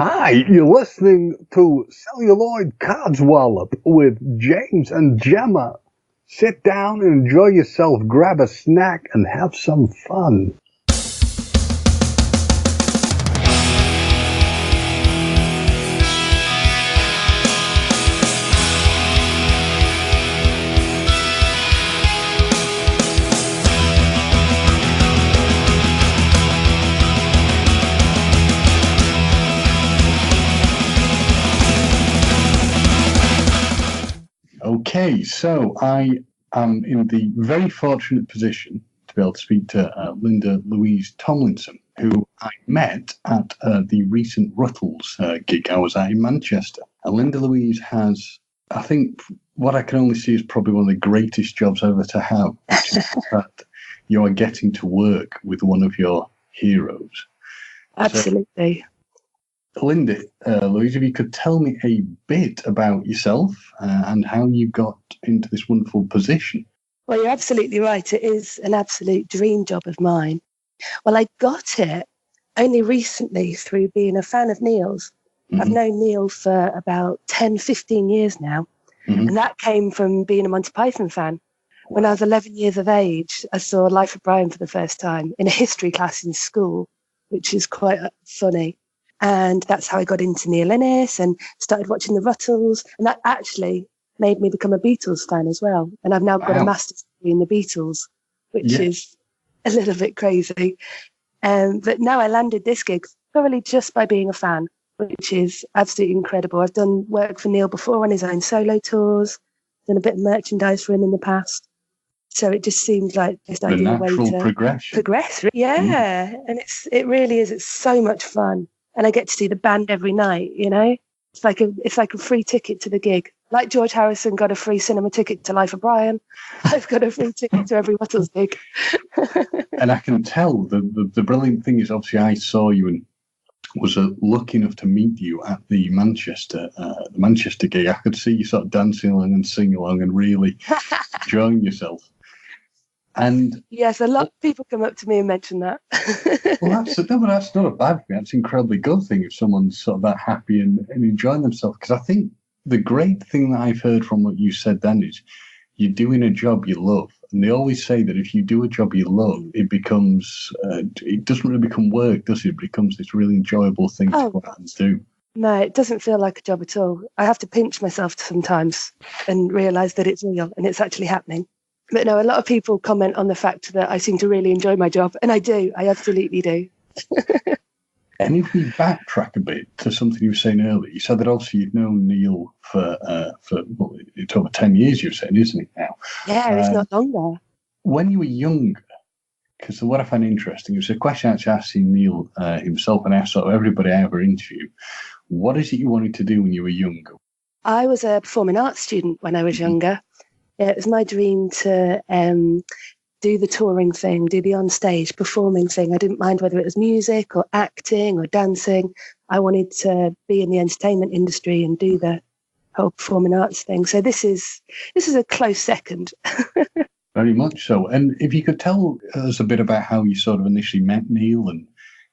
Hi, you're listening to Celluloid Codswallop with James and Gemma. Sit down and enjoy yourself, grab a snack, and have some fun. Okay, so I am in the very fortunate position to be able to speak to Linda Louise Tomlinson, who I met at the recent Rutles gig I was at in Manchester. And Linda Louise has, I think, what I can only see is probably one of the greatest jobs ever to have, which is that you are getting to work with one of your heroes. Absolutely. So, Linda, Louise, if you could tell me a bit about yourself and how you got into this wonderful position. Well, you're absolutely right. It is an absolute dream job of mine. Well, I got it only recently through being a fan of Neil's. Mm-hmm. I've known Neil for about 10, 15 years now. Mm-hmm. And that came from being a Monty Python fan. Wow. When I was 11 years of age, I saw Life of Brian for the first time in a history class in school, which is quite funny. And that's how I got into Neil Innes and started watching the Rutles. And that actually made me become a Beatles fan as well. And I've now got a master's degree in the Beatles, which is a little bit crazy. But now I landed this gig thoroughly just by being a fan, which is absolutely incredible. I've done work for Neil before on his own solo tours, done a bit of merchandise for him in the past. So it just seemed like this ideal way to progress. Yeah. And it really is. It's so much fun. And I get to see the band every night, you know? It's like a free ticket to the gig. Like George Harrison got a free cinema ticket to Life of Brian, I've got a free ticket to every Rutles gig. And I can tell the brilliant thing is, obviously, I saw you and was lucky enough to meet you at the Manchester gig. I could see you sort of dancing along and singing along and really enjoying yourself. And yes, a lot of people come up to me and mention that. Well, that's not a bad thing. That's an incredibly good thing if someone's sort of that happy and enjoying themselves. Because I think the great thing that I've heard from what you said then is you're doing a job you love. And they always say that if you do a job you love, it becomes, it doesn't really become work, does it? It becomes this really enjoyable thing to go out and do. No, it doesn't feel like a job at all. I have to pinch myself sometimes and realise that it's real and it's actually happening. But no, a lot of people comment on the fact that I seem to really enjoy my job. And I do. I absolutely do. And if we backtrack a bit to something you were saying earlier, you said that obviously you've known Neil for it's over 10 years, you're saying, isn't it now? Yeah, it's not longer. When you were younger, because what I find interesting, it was a question I actually asked Neil himself, and I asked everybody I ever interviewed, what is it you wanted to do when you were younger? I was a performing arts student when I was younger. It was my dream to do the touring thing, do the on-stage performing thing. I didn't mind whether it was music or acting or dancing. I wanted to be in the entertainment industry and do the whole performing arts thing. So this is a close second. Very much so. And if you could tell us a bit about how you sort of initially met Neil and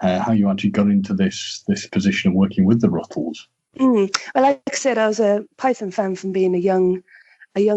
how you actually got into this position of working with the Rutles. Well, like I said, I was a Python fan from being a young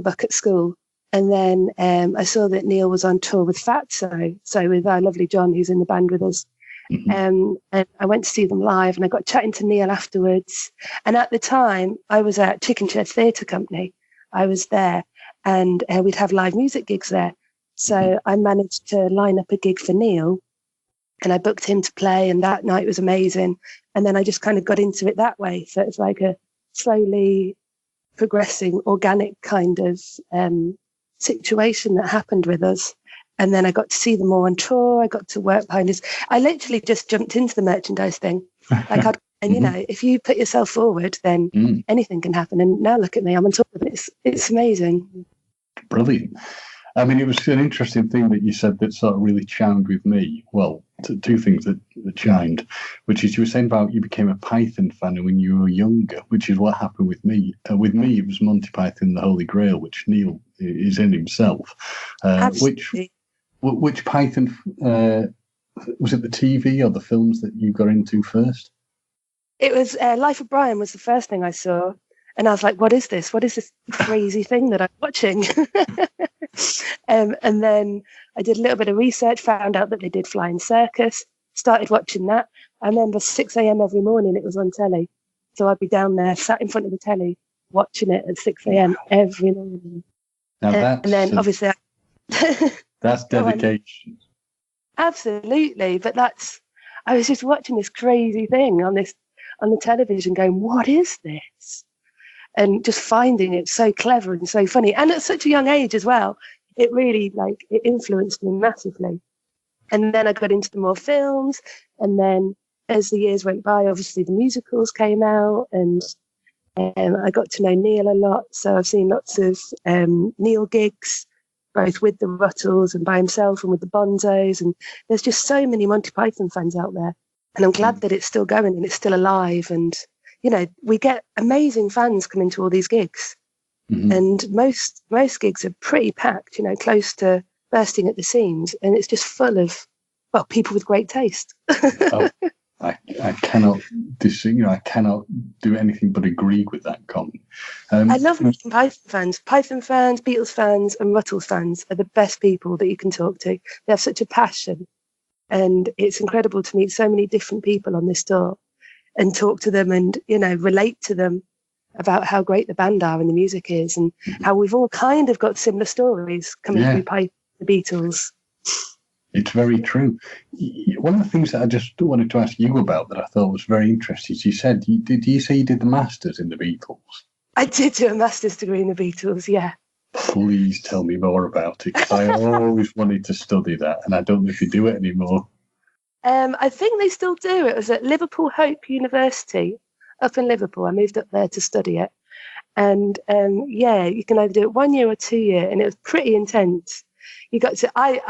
buck at school. And then I saw that Neil was on tour with Fatso, so with our lovely John, who's in the band with us. Mm-hmm. And I went to see them live, and I got chatting to Neil afterwards. And at the time, I was at Chicken Shed Theatre Company. I was there, and we'd have live music gigs there. So I managed to line up a gig for Neil, and I booked him to play, and that night was amazing. And then I just kind of got into it that way. So it's like a slowly progressing, organic kind of situation that happened with us. And then I got to see them all on tour. I got to work behind us. I literally just jumped into the merchandise thing. And you know, if you put yourself forward, then anything can happen. And now look at me, I'm on top of it. It's amazing. Brilliant. I mean, it was an interesting thing that you said that sort of really chimed with me. Well, two things that chimed, which is you were saying about you became a Python fan when you were younger, which is what happened with me. With me, it was Monty Python, The Holy Grail, which Neil is in himself. Which Python, was it the TV or the films that you got into first? It was Life of Brian was the first thing I saw. And I was like, what is this? What is this crazy thing that I'm watching? And then I did a little bit of research, found out that they did Flying Circus, started watching that. I remember 6 a.m. every morning it was on telly. So I'd be down there, sat in front of the telly, watching it at 6 a.m. every morning. Now And then obviously... that's dedication. Absolutely. But I was just watching this crazy thing on the television going, what is this? And just finding it so clever and so funny. And at such a young age as well, it really it influenced me massively. And then I got into the more films. And then as the years went by, obviously the musicals came out and I got to know Neil a lot. So I've seen lots of Neil gigs, both with the Rutles and by himself and with the Bonzos. And there's just so many Monty Python fans out there. And I'm glad that it's still going and it's still alive. And we get amazing fans coming to all these gigs. Mm-hmm. And most gigs are pretty packed, close to bursting at the seams. And it's just full of, people with great taste. I cannot I cannot do anything but agree with that comment. I love meeting Python fans. Python fans, Beatles fans and Rutles fans are the best people that you can talk to. They have such a passion. And it's incredible to meet so many different people on this tour and talk to them and, relate to them about how great the band are and the music is and how we've all kind of got similar stories coming through the Beatles. It's very true. One of the things that I just wanted to ask you about that I thought was very interesting is you said, did you say you did the Masters in the Beatles? I did do a Master's degree in the Beatles, yeah. Please tell me more about it, because I always wanted to study that, and I don't know if you do it anymore. I think they still do. It was at Liverpool Hope University up in Liverpool. I moved up there to study it. And you can either do it 1 year or 2 year, and it was pretty intense. You got to, I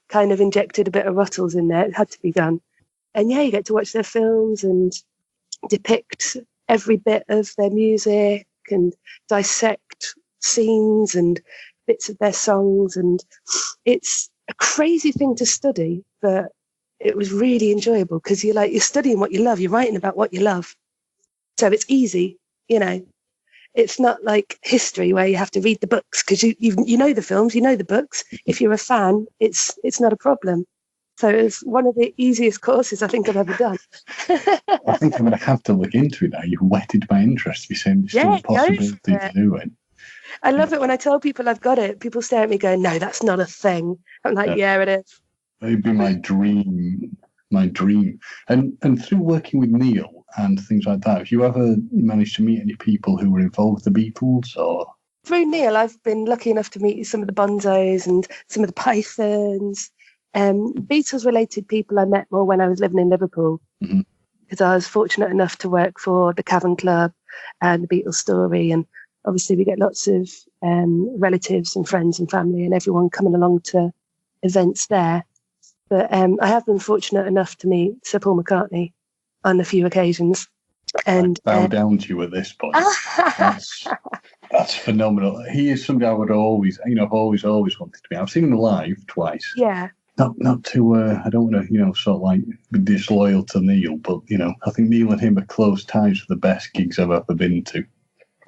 kind of injected a bit of Rutles in there. It had to be done. And you get to watch their films and depict every bit of their music and dissect scenes and bits of their songs. And it's a crazy thing to study, but it was really enjoyable because you're studying what you love. You're writing about what you love. So it's easy, It's not like history where you have to read the books because you know the films, you know the books. If you're a fan, it's not a problem. So it's one of the easiest courses I think I've ever done. I think I'm going to have to look into it now. You've whetted my interest. You're saying it's still a possibility to do it. I love it when I tell people I've got it. People stare at me going, no, that's not a thing. I'm like, yeah, it is. It'd be my dream. And through working with Neil and things like that, have you ever managed to meet any people who were involved with the Beatles? Or through Neil, I've been lucky enough to meet some of the Bonzos and some of the Pythons. Beatles-related people I met more when I was living in Liverpool, because I was fortunate enough to work for the Cavern Club and the Beatles Story, and obviously we get lots of relatives and friends and family and everyone coming along to events there. But I have been fortunate enough to meet Sir Paul McCartney on a few occasions. And I bow down to you at this point. That's phenomenal. He is somebody I would always, I've always wanted to be. I've seen him live twice. Yeah. Not to, I don't want to, sort of like be disloyal to Neil, but, I think Neil and him are close ties for the best gigs I've ever been to.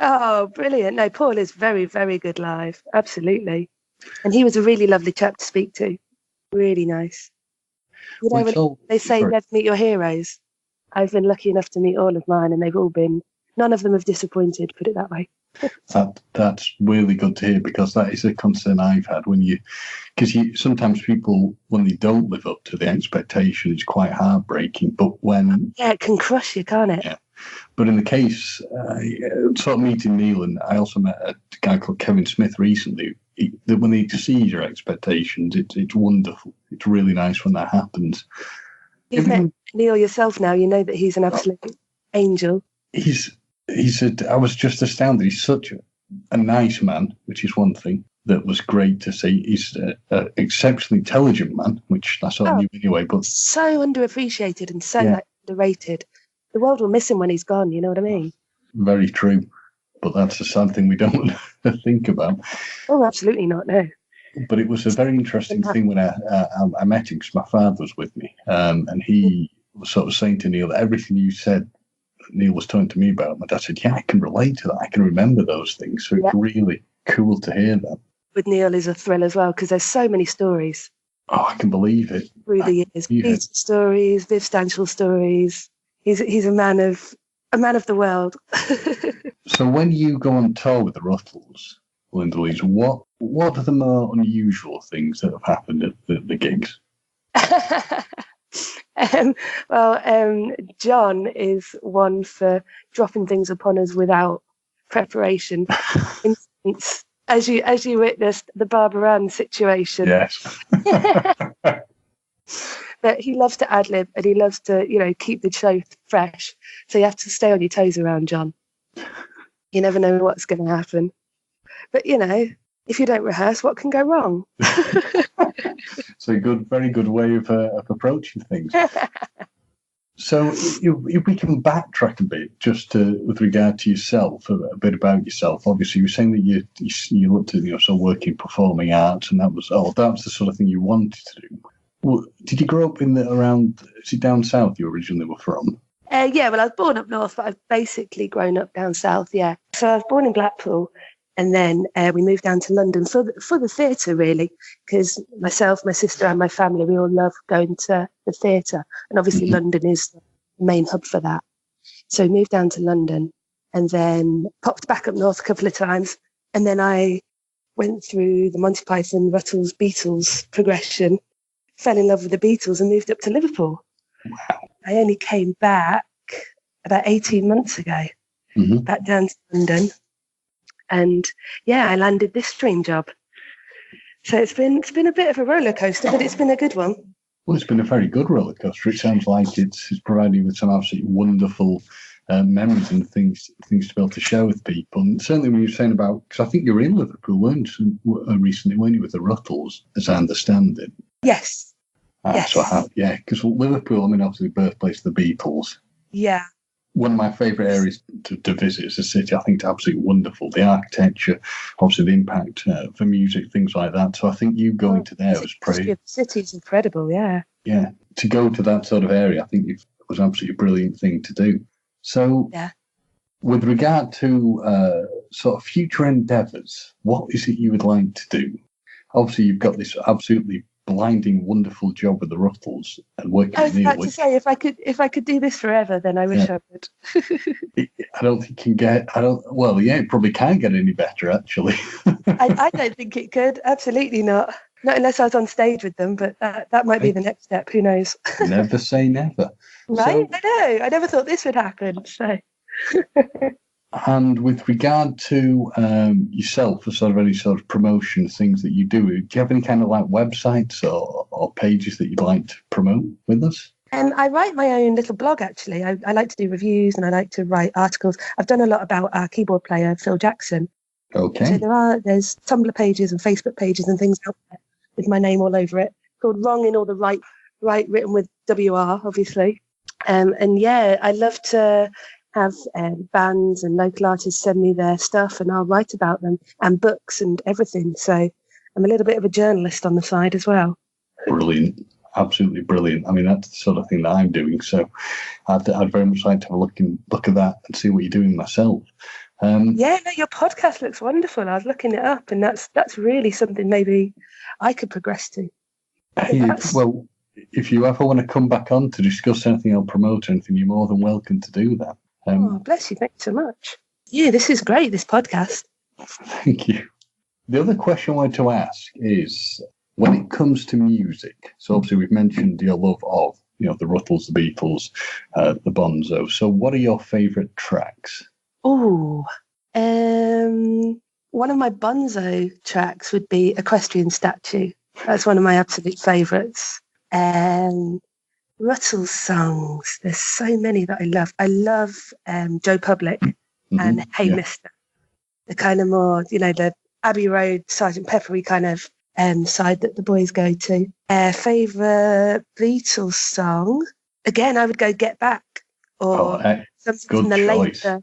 Oh, brilliant. No, Paul is very, very good live. Absolutely. And he was a really lovely chap to speak to. Really nice. They say never meet your heroes. I've been lucky enough to meet all of mine, and they've all been, none of them have disappointed, put it that way. That's really good to hear, because that is a concern I've had because sometimes people, when they don't live up to the expectation, it's quite heartbreaking. But when it can crush you, can't it? Yeah. But in the case, sort of meeting Neil, and I also met a guy called Kevin Smith recently. When they exceed your expectations, it's wonderful. It's really nice when that happens. You've met Neil yourself now. You know that he's an absolute angel. I was just astounded. He's such a nice man, which is one thing that was great to see. He's an exceptionally intelligent man, which I sort of knew anyway. But so underappreciated and so underrated. The world will miss him when he's gone. You know what I mean? Very true. But that's a sad thing we don't think about. Oh, absolutely not, no. But it was a very interesting thing when I met him, because my father was with me, and he was sort of saying to Neil that everything you said, Neil was talking to me about, my dad said, yeah, I can relate to that. I can remember those things. So it's really cool to hear that. With Neil is a thrill as well, because there's so many stories. Oh, I can believe it. Through the years. Beatles stories, Viv Stanshall stories. He's a man of the world. So when you go on tour with the Rutles, Linda Louise, what are the more unusual things that have happened at the gigs? John is one for dropping things upon us without preparation. For instance, as you witnessed the Barbara Ann situation. Yes. But he loves to ad-lib and he loves to, keep the show fresh. So you have to stay on your toes around John. You never know what's going to happen. But, if you don't rehearse, what can go wrong? It's a very good way of approaching things. So if we can backtrack a bit, just with regard to yourself, a bit about yourself. Obviously, you were saying that you looked at so working performing arts, and that was the sort of thing you wanted to do. Well, did you grow up around? Is it down south you originally were from? Yeah, well, I was born up north, but I've basically grown up down south. Yeah, so I was born in Blackpool. And then we moved down to London for the theatre, really, because myself, my sister and my family, we all love going to the theatre. And obviously London is the main hub for that. So we moved down to London and then popped back up north a couple of times. And then I went through the Monty Python, Rutles, Beatles progression, fell in love with the Beatles and moved up to Liverpool. Wow. I only came back about 18 months ago, back down to London. And I landed this dream job. So it's been a bit of a roller coaster, but it's been a good one. Well, it's been a very good roller coaster. It sounds like it's providing you with some absolutely wonderful memories and things to be able to share with people. And certainly when you're saying about, because I think you were in Liverpool recently, weren't you, with the Rutles, as I understand it? Yes. Yes. So because Liverpool, obviously birthplace of the Beatles. Yeah. One of my favourite areas to visit is the city. I think it's absolutely wonderful. The architecture, obviously the impact for music, things like that. So I think you going to there was pretty... The city's incredible, yeah. Yeah, to go to that sort of area, I think it was absolutely a brilliant thing to do. So with regard to sort of future endeavours, what is it you would like to do? Obviously, you've got this absolutely blinding, wonderful job with the Rutles and working with Neil. I was about to say, if I could do this forever, then I wish I would. I don't think you can get. It probably can't get any better, actually. I don't think it could. Absolutely not. Not unless I was on stage with them, but that might be the next step. Who knows? Never say never. Right? I know. I never thought this would happen. So. And with regard to yourself, for sort of any sort of promotion things that you do you have any kind of like websites or pages that you'd like to promote with us? I write my own little blog, actually. I like to do reviews and I like to write articles. I've done a lot about our keyboard player, Phil Jackson. Okay. So there's Tumblr pages and Facebook pages and things out there with my name all over it, called Wrong in all the right written with WR, obviously. I love to have bands and local artists send me their stuff and I'll write about them, and books and everything. So I'm a little bit of a journalist on the side as well. Brilliant. Absolutely brilliant. That's the sort of thing that I'm doing. So I'd very much like to have a look at that and see what you're doing myself. Your podcast looks wonderful. I was looking it up and that's really something maybe I could progress to. Well, if you ever want to come back on to discuss anything or promote anything, you're more than welcome to do that. Bless you. Thanks so much. Yeah, this is great, this podcast. Thank you. The other question I wanted to ask is, when it comes to music, so obviously we've mentioned your love of, the Rutles, the Beatles, the Bonzo. So what are your favourite tracks? Oh, one of my Bonzo tracks would be Equestrian Statue. That's one of my absolute favourites. Rutles songs, there's so many that I love. I love Joe Public and Hey Mister. The kind of more, the Abbey Road, Sgt. Peppery kind of side that the boys go to. Favourite Beatles song? Again, I would go Get Back or something from the later,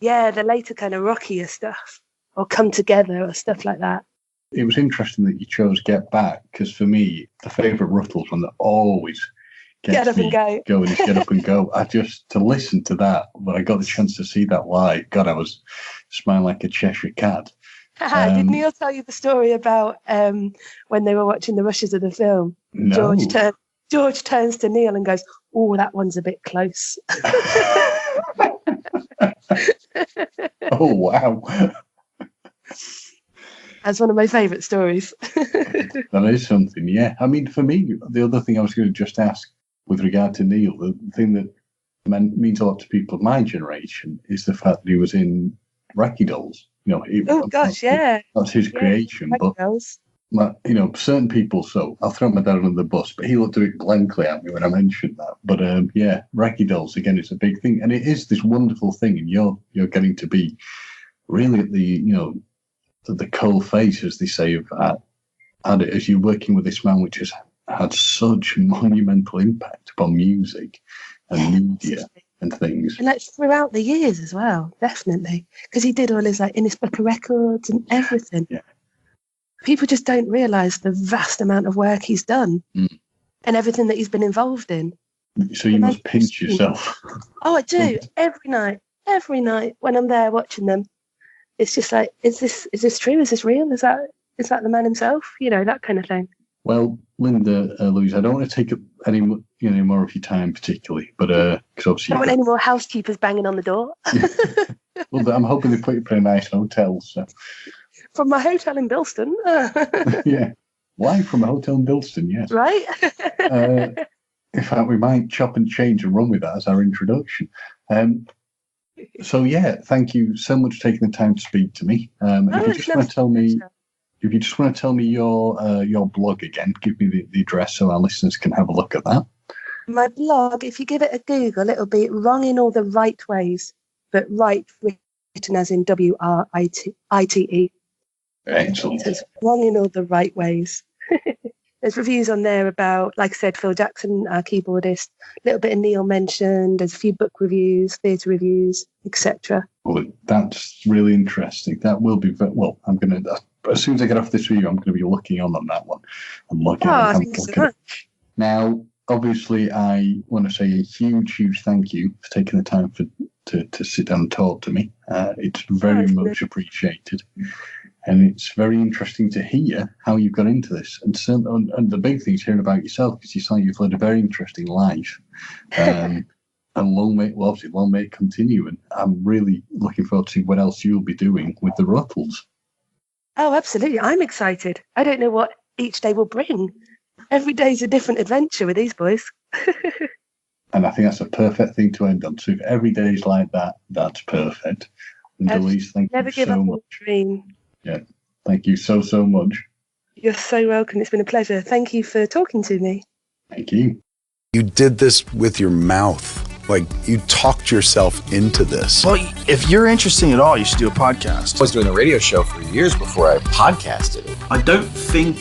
the later kind of rockier stuff, or Come Together or stuff like that. It was interesting that you chose Get Back, because for me, the favourite Rutles one that always Get up and go. Go and just get up and go. To listen to that, when I got the chance to see that live, God, I was smiling like a Cheshire cat. Did Neil tell you the story about when they were watching the rushes of the film? No. George turns to Neil and goes, "Oh, that one's a bit close." Oh, wow. That's one of my favourite stories. That is something, yeah. I mean, for me, the other thing I was going to just ask with regard to Neil, the thing that means a lot to people of my generation is the fact that he was in Wacky Dolls. Yeah. That's his creation. But, Dolls. certain people, so I'll throw my dad under the bus, but he looked a bit blankly at me when I mentioned that. But Wacky Dolls, again, it's a big thing. And it is this wonderful thing, and you're getting to be really at the coal face, as they say, as you're working with this man, which has had such monumental impact upon music and media and things. And that's throughout the years as well, definitely. Because he did all his, in his book of records and everything. Yeah. People just don't realise the vast amount of work he's done and everything that he's been involved in. So you must pinch yourself. Oh, I do. Every night when I'm there watching them. It's just like, is this true? Is this real? Is that the man himself? That kind of thing. Well, Linda Louise, I don't want to take up any more of your time particularly, but because obviously I don't want any more housekeepers banging on the door. Well, I'm hoping they put you in a nice hotel. So. From my hotel in Bilston. Yeah, live from a hotel in Bilston. Yes. Right. In fact, we might chop and change and run with that as our introduction. So yeah, thank you so much for taking the time to speak to me. If you just want to tell me your blog again, give me the address so our listeners can have a look at that. My blog, if you give it a Google, it'll be Wrong in All the Right Ways, but right written as in WRITE. Excellent. So it's Wrong in All the Right Ways. There's reviews on there about, like I said, Phil Jackson, our keyboardist, a little bit of Neil mentioned, there's a few book reviews, theatre reviews, etc. Well, that's really interesting. That will be, I'm going to, as soon as I get off this video, I'm going to be looking on that one and looking at it. Thank you so much. Now, obviously, I want to say a huge, huge thank you for taking the time to sit down and talk to me. It's very much appreciated. And it's very interesting to hear how you got into this. And the big thing is hearing about yourself, because you sound you've led a very interesting life. And long may it continue. And I'm really looking forward to what else you'll be doing with the Rutles. Oh, absolutely. I'm excited. I don't know what each day will bring. Every day's a different adventure with these boys. And I think that's a perfect thing to end on. So if every day is like that, that's perfect. And Louise, thank you so much. Dream. Yeah, thank you so much. You're so welcome. It's been a pleasure. Thank you for talking to me. Thank you. You did this with your mouth. Like, you talked yourself into this. Well, if you're interesting at all, you should do a podcast. I was doing a radio show for years before I podcasted it. I don't think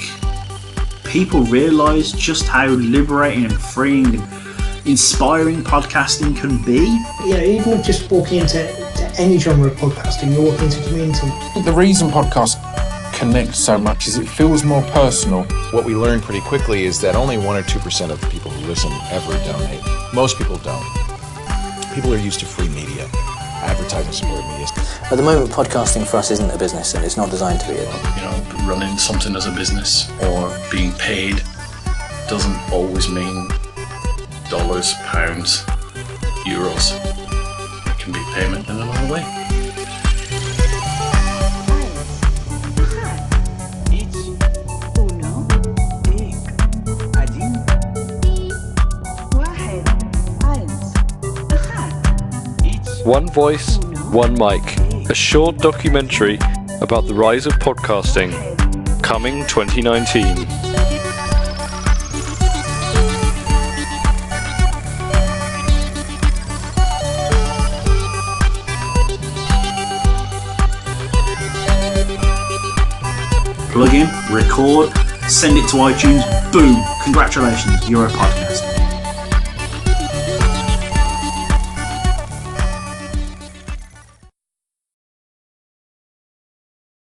people realize just how liberating and freeing and inspiring podcasting can be. Even if just walking into any genre of podcasting, you're walking into community. The reason podcasts connect so much is it feels more personal. What we learned pretty quickly is that only 1 or 2% of the people who listen ever donate. Most people don't. People are used to free media, advertising supported media. At the moment, podcasting for us isn't a business, and it's not designed to be. Running something as a business or being paid doesn't always mean dollars, pounds, euros. It can be payment in another way. One Voice, One Mic, a short documentary about the rise of podcasting, coming 2019. Plug in, record, send it to iTunes, boom, congratulations, you're a podcast.